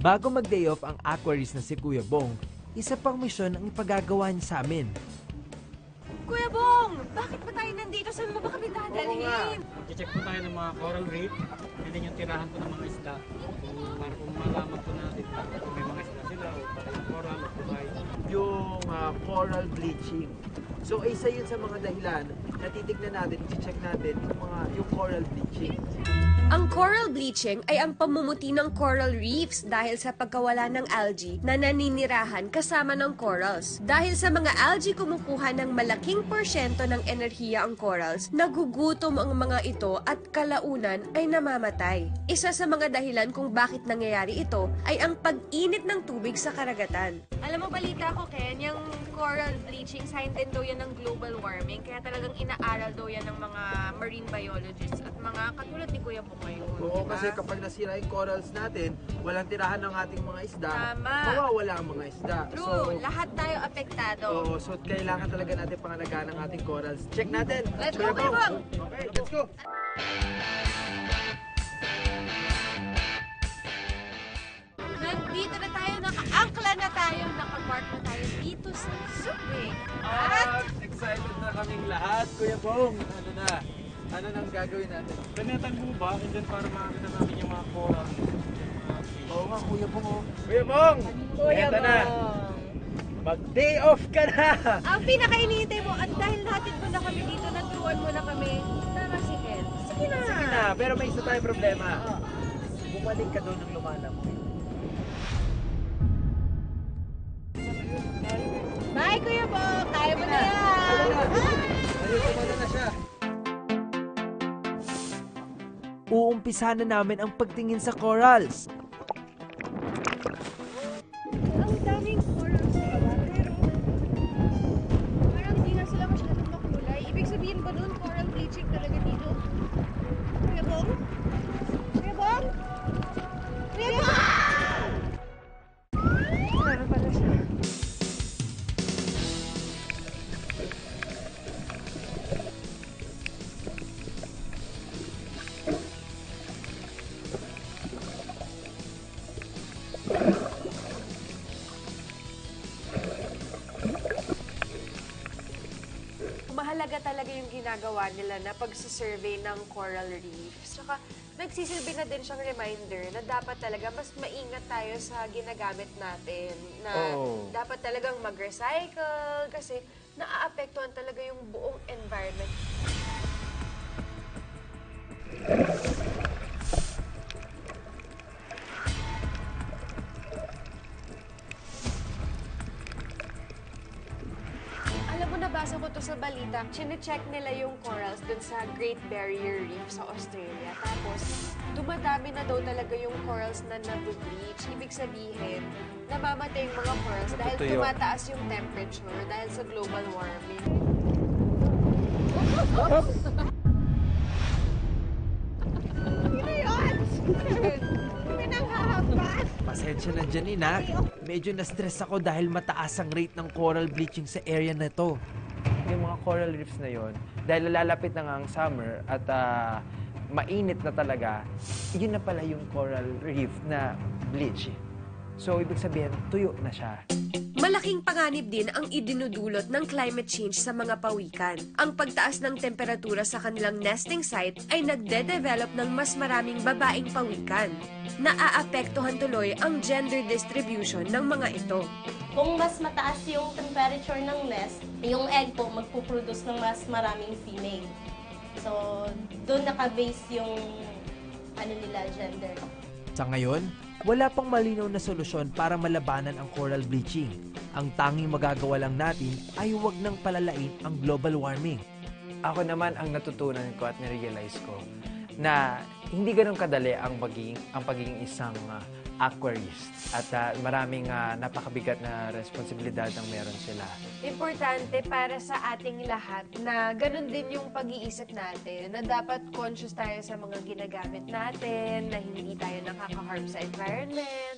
Bago mag-day off ang aquarist na si Kuya Bong, isa pang misyon ang ipagagawa niya sa amin. Kuya Bong, bakit ba tayo nandito? Saan mo ba kami dadalhin? Check po tayo ng mga coral reef. Yan yung tirahan po ng mga isda. Para kung malaman po natin kung may mga isda sila o pati yung coral o buhay. Yung coral bleaching. So, isa yun sa mga dahilan na titignan natin, i-check natin yung coral bleaching. Ang coral bleaching ay ang pamumuti ng coral reefs dahil sa pagkawala ng algae na naninirahan kasama ng corals. Dahil sa mga algae kumukuha ng malaking porsyento ng enerhiya ang corals, nagugutom ang mga ito at kalaunan ay namamatay. Isa sa mga dahilan kung bakit nangyayari ito ay ang pag-init ng tubig sa karagatan. Alam mo, balita ko, Ken, yung coral bleaching, sign din daw yan ng global warming. Kaya talagang inaaral daw yan ng mga marine biologists at mga katulad ni Kuya Bong ngayon. Oo, diba? kasi kapag nasira yung corals natin, walang tirahan ng ating mga isda, Tama. mawawala ang mga isda. True, lahat tayo apektado. Oo, so kailangan talaga natin pangalagaan ang ating corals. Check natin! Let's go, Kuya Bong! Okay, let's go! Nandito na tayo, naka-angkla na tayo, naka-park na tayo dito sa Subway. At Excited na kaming lahat, Kuya Bong! Ano nang gagawin natin? Ganyan po ba? And then para makakita namin yung mga coral. Oo nga, Kuya Bong! Kuya Bong! Eto na! Mag-day off ka na! ang pinaka-inihintay mo, at dahil hatid mo na kami dito, naturuan mo na kami, tara si Ken. Sige na! Sige na, pero may isa tayong problema. Bumalik ka doon ng lumalang. Bye, Kuya Bong! Kaya mo na yan! Ayun, na siya. Uumpisa na namin ang pagtingin sa corals. Ang daming corals pala, pero parang hindi na sila masyadong makulay. Ibig sabihin ba nun, coral bleaching talaga dito? Kuya Bong? Kuya Bong? Kuya Bong! Meron pala siya. Mahalaga talaga yung ginagawa nila na pagsasurvey ng coral reefs. Saka nagsisilbi na din siyang reminder na dapat talaga mas maingat tayo sa ginagamit natin. Na dapat talagang mag-recycle kasi naaapektuhan talaga yung buong environment. Alam mo, nabasa ko to sa balita. Chine-check nila yung corals dun sa Great Barrier Reef sa Australia. Tapos, dumadami na daw talaga yung corals na nabubleach. Ibig sabihin, namamatay yung mga corals dahil tumataas yung temperature dahil sa global warming. Pasensya na dyan, Ina. Medyo na-stress ako dahil mataas ang rate ng coral bleaching sa area na to. Yung mga coral reefs na yon, dahil lalapit na nga ang summer at mainit na talaga, yun na pala yung coral reef na bleach. So, ibig sabihin, tuyo na siya. Malaking panganib din ang idinudulot ng climate change sa mga pawikan. Ang pagtaas ng temperatura sa kanilang nesting site ay nagde-develop ng mas maraming babaeng pawikan. Naaapektuhan tuloy ang gender distribution ng mga ito. Kung mas mataas yung temperature ng nest, yung egg po magpuproduce ng mas maraming female. So, doon naka-base yung gender. Sa ngayon, wala pang malinaw na solusyon para malabanan ang coral bleaching. Ang tanging magagawa lang natin ay huwag nang palalain ang global warming. Ako naman ang natutunan ko at nirealize ko na hindi ganun kadali ang pagiging isang aquarist at maraming napakabigat na responsibilidad ang meron sila. Importante para sa ating lahat na ganun din yung pag-iisip natin, na dapat conscious tayo sa mga ginagamit natin, na hindi tayo nakaka-harm sa environment.